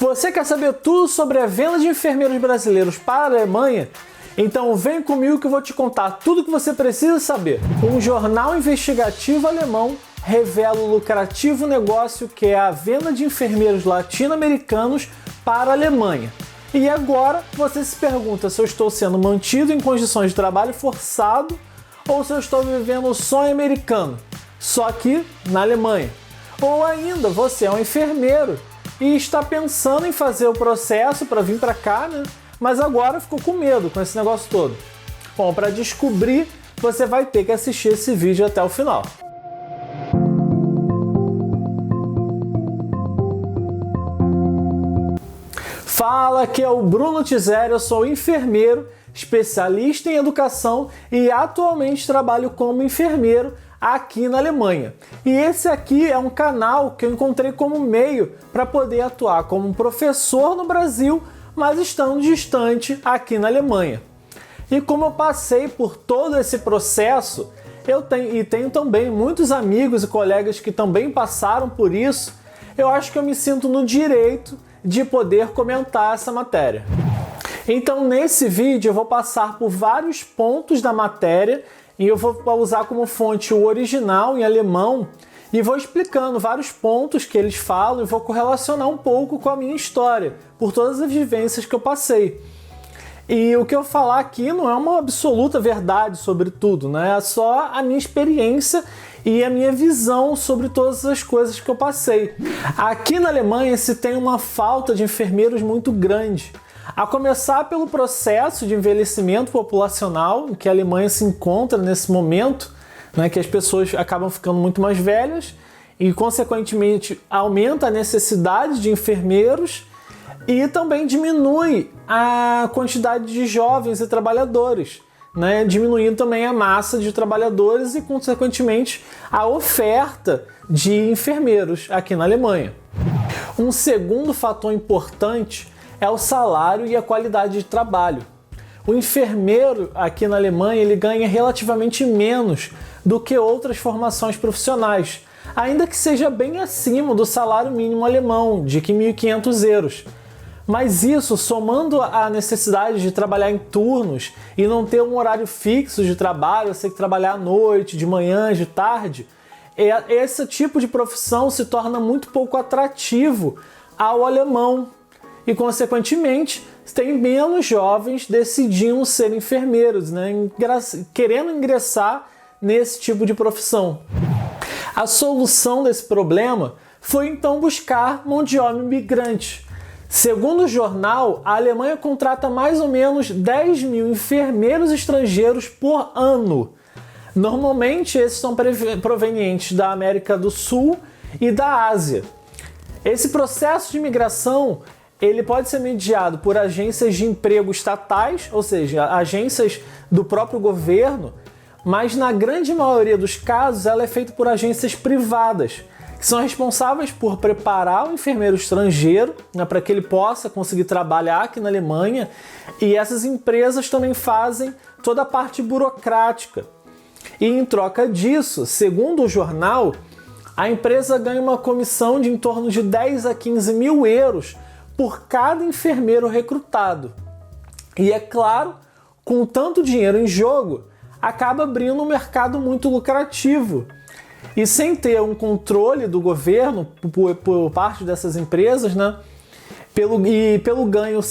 Você quer saber tudo sobre a venda de enfermeiros brasileiros para a Alemanha? Então vem comigo que eu vou te contar tudo o que você precisa saber. Um jornal investigativo alemão revela o lucrativo negócio que é a venda de enfermeiros latino-americanos para a Alemanha. E agora você se pergunta se eu estou sendo mantido em condições de trabalho forçado ou se eu estou vivendo o sonho americano, só que na Alemanha. Ou ainda você é um enfermeiro e está pensando em fazer o processo para vir para cá, né? Mas agora ficou com medo com esse negócio todo. Bom, para descobrir, você vai ter que assistir esse vídeo até o final. Fala, aqui é o Bruno Tizério, eu sou enfermeiro, especialista em educação e atualmente trabalho como enfermeiro aqui na Alemanha. E esse aqui é um canal que eu encontrei como meio para poder atuar como um professor no Brasil, mas estando distante aqui na Alemanha. E como eu passei por todo esse processo, eu tenho também muitos amigos e colegas que também passaram por isso, eu acho que eu me sinto no direito de poder comentar essa matéria. Então nesse vídeo eu vou passar por vários pontos da matéria e eu vou usar como fonte o original em alemão e vou explicando vários pontos que eles falam e vou correlacionar um pouco com a minha história, por todas as vivências que eu passei. E o que eu falar aqui não é uma absoluta verdade sobre tudo, né? É só a minha experiência e a minha visão sobre todas as coisas que eu passei. Aqui na Alemanha se tem uma falta de enfermeiros muito grande. A começar pelo processo de envelhecimento populacional em que a Alemanha se encontra nesse momento, né, que as pessoas acabam ficando muito mais velhas e, consequentemente, aumenta a necessidade de enfermeiros e também diminui a quantidade de jovens e trabalhadores, né, diminuindo também a massa de trabalhadores e, consequentemente, a oferta de enfermeiros aqui na Alemanha. Um segundo fator importante é o salário e a qualidade de trabalho. O enfermeiro aqui na Alemanha ele ganha relativamente menos do que outras formações profissionais, ainda que seja bem acima do salário mínimo alemão, de 1.500 euros. Mas isso, somando a necessidade de trabalhar em turnos e não ter um horário fixo de trabalho, você tem que trabalhar à noite, de manhã, de tarde, esse tipo de profissão se torna muito pouco atrativo ao alemão e, consequentemente, tem menos jovens decidindo ser enfermeiros, né, querendo ingressar nesse tipo de profissão. A solução desse problema foi então buscar mão de obra imigrante. Segundo o jornal, a Alemanha contrata mais ou menos 10 mil enfermeiros estrangeiros por ano. Normalmente esses são provenientes da América do Sul e da Ásia. Esse processo de imigração ele pode ser mediado por agências de emprego estatais, ou seja, agências do próprio governo, mas na grande maioria dos casos ela é feita por agências privadas, que são responsáveis por preparar o enfermeiro estrangeiro, né, para que ele possa conseguir trabalhar aqui na Alemanha, e essas empresas também fazem toda a parte burocrática. E em troca disso, segundo o jornal, a empresa ganha uma comissão de em torno de 10 a 15 mil euros por cada enfermeiro recrutado. E é claro, com tanto dinheiro em jogo, acaba abrindo um mercado muito lucrativo. E sem ter um controle do governo por parte dessas empresas, né, pelo ganho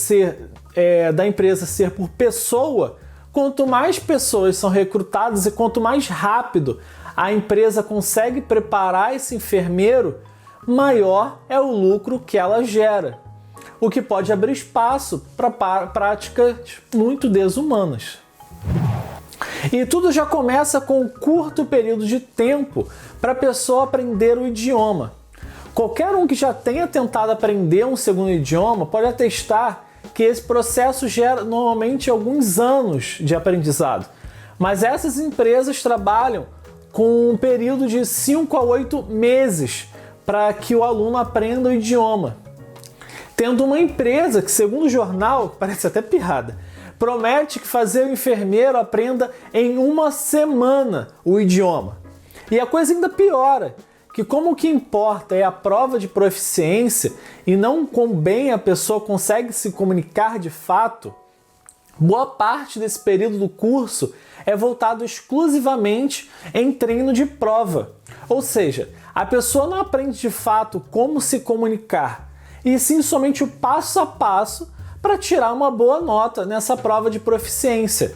da empresa ser por pessoa, quanto mais pessoas são recrutadas e quanto mais rápido a empresa consegue preparar esse enfermeiro, maior é o lucro que ela gera, o que pode abrir espaço para práticas muito desumanas. E tudo já começa com um curto período de tempo para a pessoa aprender o idioma. Qualquer um que já tenha tentado aprender um segundo idioma pode atestar que esse processo gera normalmente alguns anos de aprendizado. Mas essas empresas trabalham com um período de 5 a 8 meses para que o aluno aprenda o idioma. Tendo uma empresa que, segundo o jornal, parece até piada, promete que fazer o enfermeiro aprenda em uma semana o idioma. E a coisa ainda piora, que que como o que importa é a prova de proficiência e não quão bem a pessoa consegue se comunicar de fato, boa parte desse período do curso é voltado exclusivamente em treino de prova. Ou seja, a pessoa não aprende de fato como se comunicar, e sim somente o passo a passo para tirar uma boa nota nessa prova de proficiência.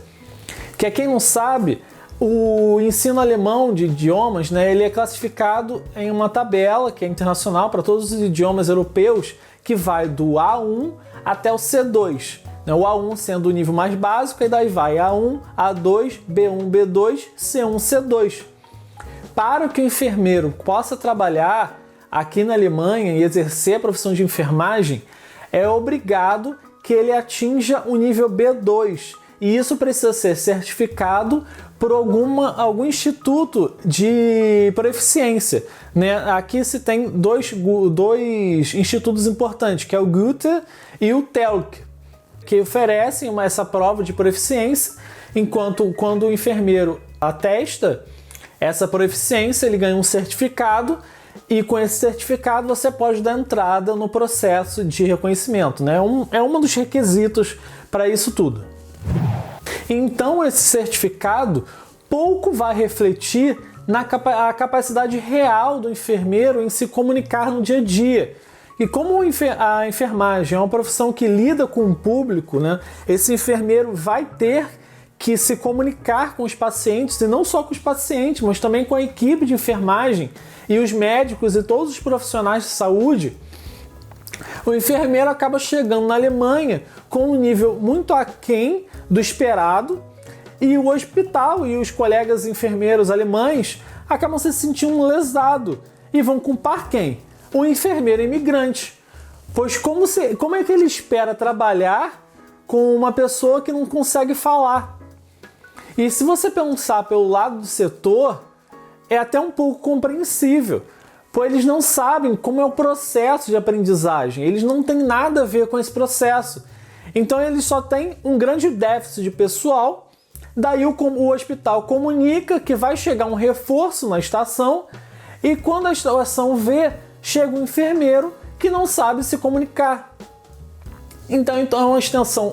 Que quem não sabe, o ensino alemão de idiomas, ele é classificado em uma tabela que é internacional para todos os idiomas europeus, que vai do A1 até o C2. O A1 sendo o nível mais básico, e daí vai A1, A2, B1, B2, C1, C2. Para que o enfermeiro possa trabalhar aqui na Alemanha e exercer a profissão de enfermagem, é obrigado que ele atinja o nível B2. E isso precisa ser certificado por algum instituto de proficiência. Aqui se tem dois institutos importantes, que é o Goethe e o TELC, que oferecem essa prova de proficiência, enquanto quando o enfermeiro atesta essa proficiência, ele ganha um certificado, e com esse certificado você pode dar entrada no processo de reconhecimento. É um dos requisitos para isso tudo. Então esse certificado pouco vai refletir na capacidade real do enfermeiro em se comunicar no dia a dia. E como a enfermagem é uma profissão que lida com o público, esse enfermeiro vai ter que se comunicar com os pacientes, e não só com os pacientes, mas também com a equipe de enfermagem e os médicos e todos os profissionais de saúde. O enfermeiro acaba chegando na Alemanha com um nível muito aquém do esperado, e o hospital e os colegas enfermeiros alemães acabam se sentindo lesados e vão culpar quem? O enfermeiro imigrante. Pois como é que ele espera trabalhar com uma pessoa que não consegue falar? E se você pensar pelo lado do setor, é até um pouco compreensível, pois eles não sabem como é o processo de aprendizagem, eles não têm nada a ver com esse processo. Então eles só têm um grande déficit de pessoal, daí o hospital comunica que vai chegar um reforço na estação, e quando a estação vê, chega um enfermeiro que não sabe se comunicar. Então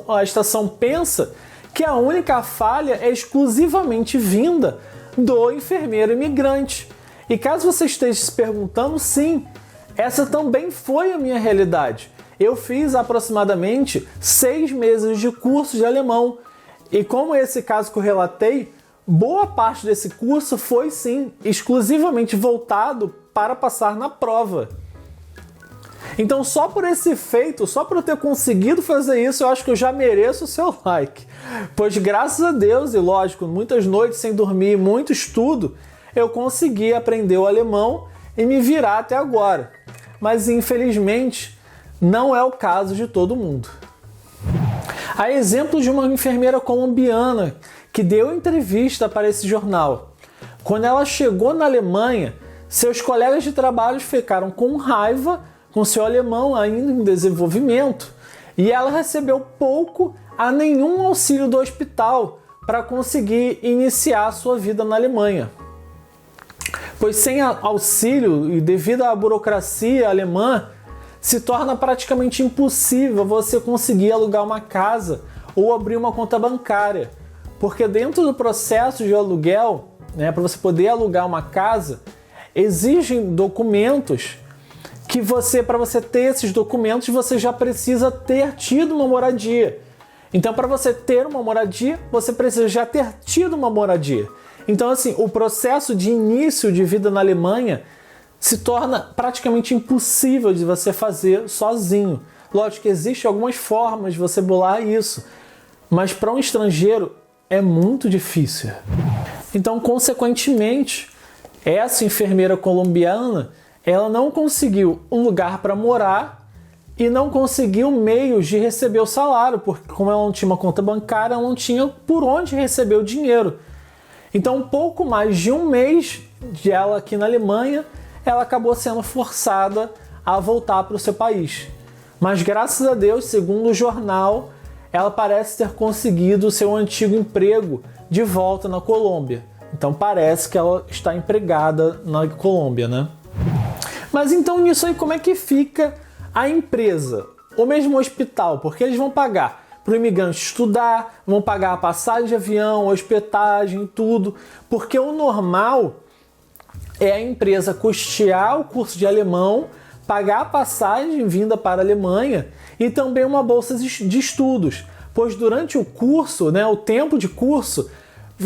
a estação pensa que a única falha é exclusivamente vinda do enfermeiro imigrante. E caso você esteja se perguntando, sim, essa também foi a minha realidade. Eu fiz aproximadamente 6 meses de curso de alemão. E como esse caso que eu relatei, boa parte desse curso foi, sim, exclusivamente voltado para passar na prova. Então, só por esse feito, só por eu ter conseguido fazer isso, eu acho que eu já mereço o seu like. Pois graças a Deus, e lógico, muitas noites sem dormir, muito estudo, eu consegui aprender o alemão e me virar até agora. Mas infelizmente, não é o caso de todo mundo. Há exemplo de uma enfermeira colombiana que deu entrevista para esse jornal. Quando ela chegou na Alemanha, seus colegas de trabalho ficaram com raiva com seu alemão ainda em desenvolvimento, e ela recebeu pouco a nenhum auxílio do hospital para conseguir iniciar a sua vida na Alemanha. Pois sem auxílio e devido à burocracia alemã, se torna praticamente impossível você conseguir alugar uma casa ou abrir uma conta bancária, porque dentro do processo de aluguel, para você poder alugar uma casa, exigem documentos que para você ter esses documentos, você já precisa ter tido uma moradia. Então, para você ter uma moradia, você precisa já ter tido uma moradia. Então, assim, o processo de início de vida na Alemanha se torna praticamente impossível de você fazer sozinho. Lógico que existem algumas formas de você bolar isso, mas para um estrangeiro é muito difícil. Então, consequentemente, essa enfermeira colombiana, ela não conseguiu um lugar para morar e não conseguiu meios de receber o salário, porque como ela não tinha uma conta bancária, ela não tinha por onde receber o dinheiro. Então, um pouco mais de um mês de ela aqui na Alemanha, ela acabou sendo forçada a voltar para o seu país. Mas graças a Deus, segundo o jornal, ela parece ter conseguido o seu antigo emprego de volta na Colômbia. Então parece que ela está empregada na Colômbia, Mas então nisso aí como é que fica a empresa? Ou mesmo o hospital? Porque eles vão pagar para o imigrante estudar, vão pagar a passagem de avião, hospedagem, tudo. Porque o normal é a empresa custear o curso de alemão, pagar a passagem vinda para a Alemanha e também uma bolsa de estudos. Pois durante o curso, o tempo de curso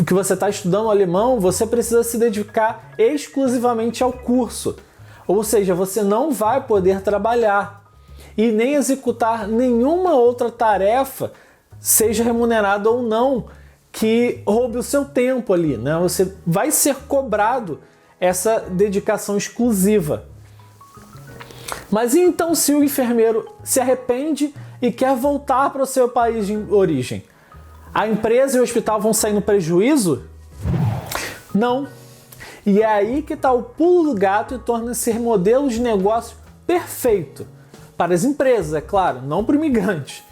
que você está estudando alemão, você precisa se dedicar exclusivamente ao curso. Ou seja, você não vai poder trabalhar e nem executar nenhuma outra tarefa, seja remunerada ou não, que roube o seu tempo ali, Você vai ser cobrado essa dedicação exclusiva. Mas e então se o enfermeiro se arrepende e quer voltar para o seu país de origem? A empresa e o hospital vão sair no prejuízo? Não. E é aí que está o pulo do gato e torna esse modelo de negócio perfeito. Para as empresas, é claro, não para o imigrante.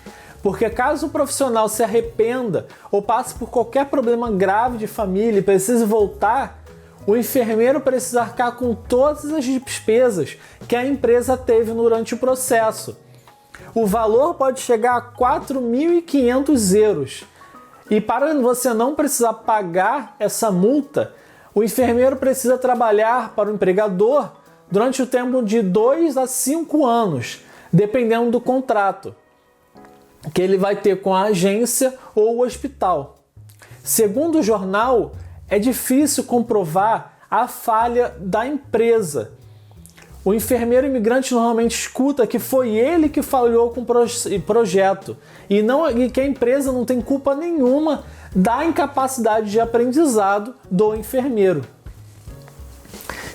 Porque caso o profissional se arrependa ou passe por qualquer problema grave de família e precise voltar, o enfermeiro precisa arcar com todas as despesas que a empresa teve durante o processo. O valor pode chegar a 4.500 euros. E para você não precisar pagar essa multa, o enfermeiro precisa trabalhar para o empregador durante o tempo de 2 a 5 anos, dependendo do contrato que ele vai ter com a agência ou o hospital. Segundo o jornal, é difícil comprovar a falha da empresa. O enfermeiro imigrante normalmente escuta que foi ele que falhou com o projeto e que a empresa não tem culpa nenhuma da incapacidade de aprendizado do enfermeiro.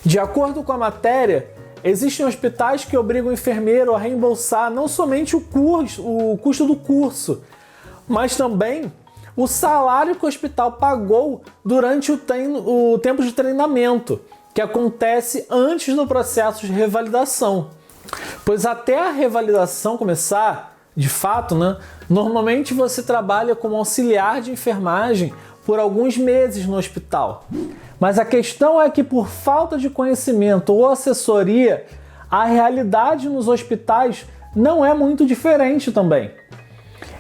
De acordo com a matéria, existem hospitais que obrigam o enfermeiro a reembolsar não somente o custo do curso, mas também o salário que o hospital pagou durante o tempo de treinamento, que acontece antes do processo de revalidação. Pois até a revalidação começar, de fato, normalmente você trabalha como auxiliar de enfermagem por alguns meses no hospital. Mas a questão é que por falta de conhecimento ou assessoria, a realidade nos hospitais não é muito diferente também.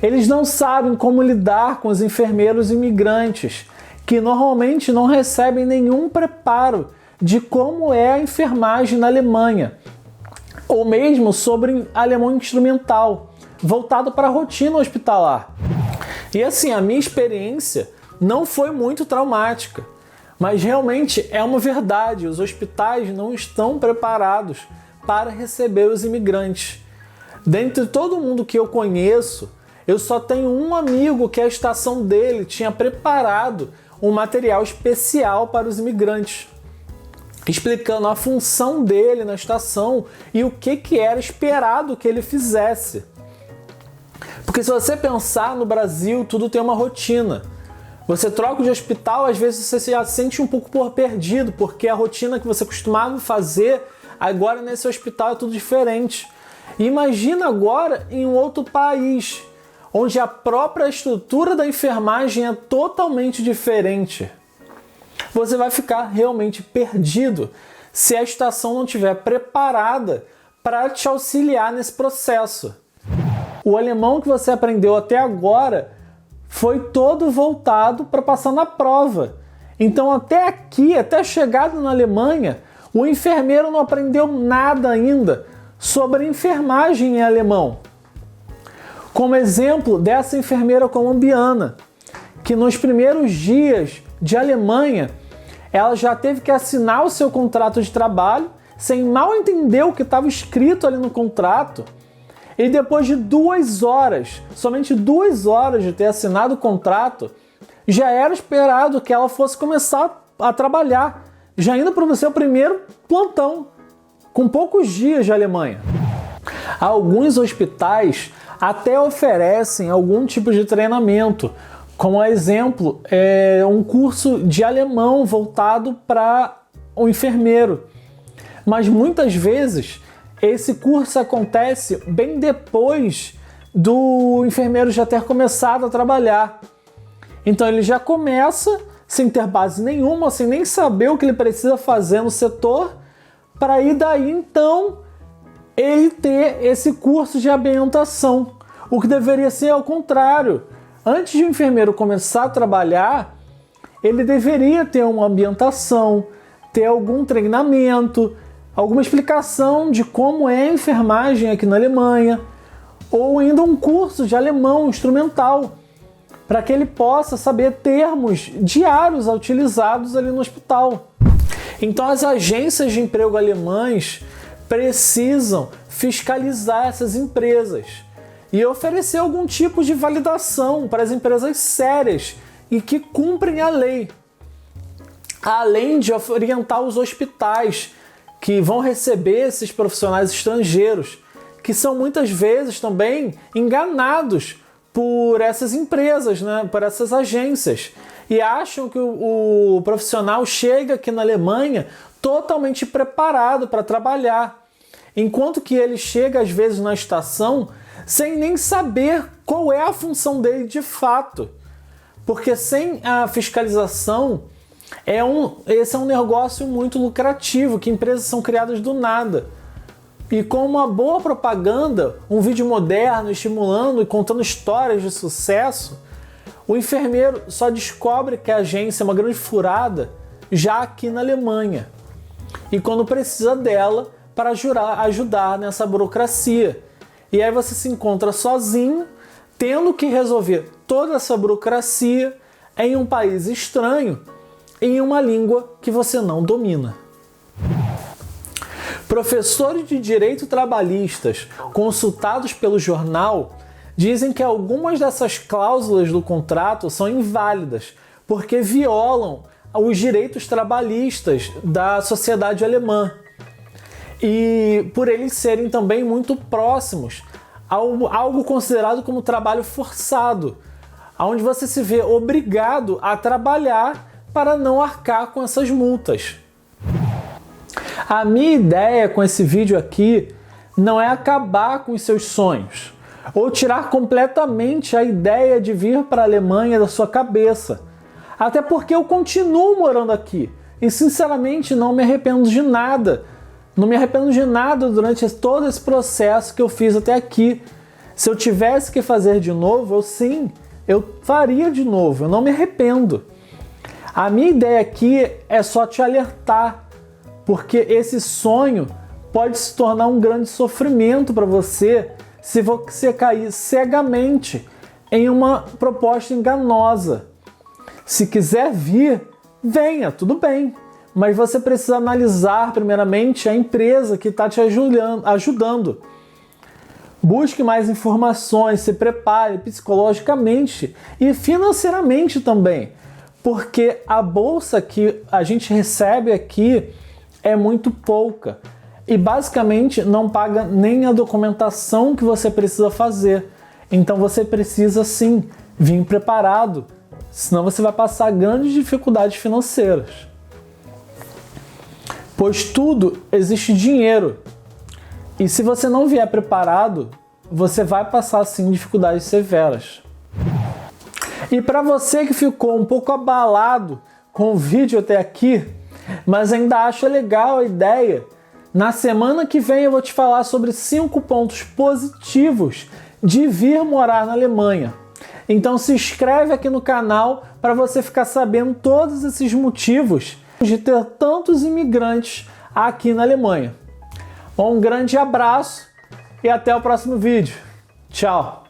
Eles não sabem como lidar com os enfermeiros imigrantes, que normalmente não recebem nenhum preparo de como é a enfermagem na Alemanha, ou mesmo sobre alemão instrumental, voltado para a rotina hospitalar. E assim, a minha experiência não foi muito traumática, mas realmente é uma verdade, os hospitais não estão preparados para receber os imigrantes. Dentre todo mundo que eu conheço, eu só tenho um amigo que a estação dele tinha preparado um material especial para os imigrantes, explicando a função dele na estação e o que era esperado que ele fizesse. Porque se você pensar no Brasil, tudo tem uma rotina. Você troca de hospital, às vezes você se sente um pouco perdido, porque a rotina que você costumava fazer, agora nesse hospital é tudo diferente. E imagina agora em um outro país, onde a própria estrutura da enfermagem é totalmente diferente. Você vai ficar realmente perdido se a estação não estiver preparada para te auxiliar nesse processo. O alemão que você aprendeu até agora foi todo voltado para passar na prova. Então até aqui, até a chegada na Alemanha, o enfermeiro não aprendeu nada ainda sobre enfermagem em alemão. Como exemplo dessa enfermeira colombiana, que nos primeiros dias de Alemanha, ela já teve que assinar o seu contrato de trabalho, sem mal entender o que estava escrito ali no contrato, e depois de 2 horas, somente 2 horas de ter assinado o contrato, já era esperado que ela fosse começar a trabalhar, já indo para o seu primeiro plantão, com poucos dias de Alemanha. Alguns hospitais até oferecem algum tipo de treinamento, como exemplo, um curso de alemão voltado para o enfermeiro. Mas muitas vezes esse curso acontece bem depois do enfermeiro já ter começado a trabalhar. Então ele já começa sem ter base nenhuma, sem nem saber o que ele precisa fazer no setor, para aí daí então ele ter esse curso de ambientação. O que deveria ser ao contrário. Antes de o enfermeiro começar a trabalhar, ele deveria ter uma ambientação, ter algum treinamento, alguma explicação de como é a enfermagem aqui na Alemanha, ou ainda um curso de alemão instrumental, para que ele possa saber termos diários utilizados ali no hospital. Então as agências de emprego alemãs precisam fiscalizar essas empresas e oferecer algum tipo de validação para as empresas sérias e que cumprem a lei, além de orientar os hospitais que vão receber esses profissionais estrangeiros, que são muitas vezes também enganados por essas empresas, né? Por essas agências, e acham que o profissional chega aqui na Alemanha totalmente preparado para trabalhar, enquanto que ele chega às vezes na estação sem nem saber qual é a função dele de fato, porque sem a fiscalização esse é um negócio muito lucrativo, que empresas são criadas do nada. E com uma boa propaganda, um vídeo moderno estimulando e contando histórias de sucesso, o enfermeiro só descobre que a agência é uma grande furada já aqui na Alemanha. E quando precisa dela para ajudar nessa burocracia. E aí você se encontra sozinho, tendo que resolver toda essa burocracia em um país estranho, em uma língua que você não domina. Professores de direito trabalhistas consultados pelo jornal dizem que algumas dessas cláusulas do contrato são inválidas porque violam os direitos trabalhistas da sociedade alemã e por eles serem também muito próximos a algo considerado como trabalho forçado, onde você se vê obrigado a trabalhar para não arcar com essas multas. A minha ideia com esse vídeo aqui não é acabar com os seus sonhos ou tirar completamente a ideia de vir para a Alemanha da sua cabeça. Até porque eu continuo morando aqui e sinceramente não me arrependo de nada. Não me arrependo de nada durante todo esse processo que eu fiz até aqui. Se eu tivesse que fazer de novo, eu faria de novo, eu não me arrependo. A minha ideia aqui é só te alertar, porque esse sonho pode se tornar um grande sofrimento para você se você cair cegamente em uma proposta enganosa. Se quiser vir, venha, tudo bem, mas você precisa analisar primeiramente a empresa que está te ajudando. Busque mais informações, se prepare psicologicamente e financeiramente também, porque a bolsa que a gente recebe aqui é muito pouca e basicamente não paga nem a documentação que você precisa fazer. Então você precisa sim vir preparado, senão você vai passar grandes dificuldades financeiras. Pois tudo existe dinheiro e se você não vier preparado, você vai passar sim dificuldades severas. E para você que ficou um pouco abalado com o vídeo até aqui, mas ainda acha legal a ideia, na semana que vem eu vou te falar sobre 5 pontos positivos de vir morar na Alemanha. Então se inscreve aqui no canal para você ficar sabendo todos esses motivos de ter tantos imigrantes aqui na Alemanha. Um grande abraço e até o próximo vídeo. Tchau!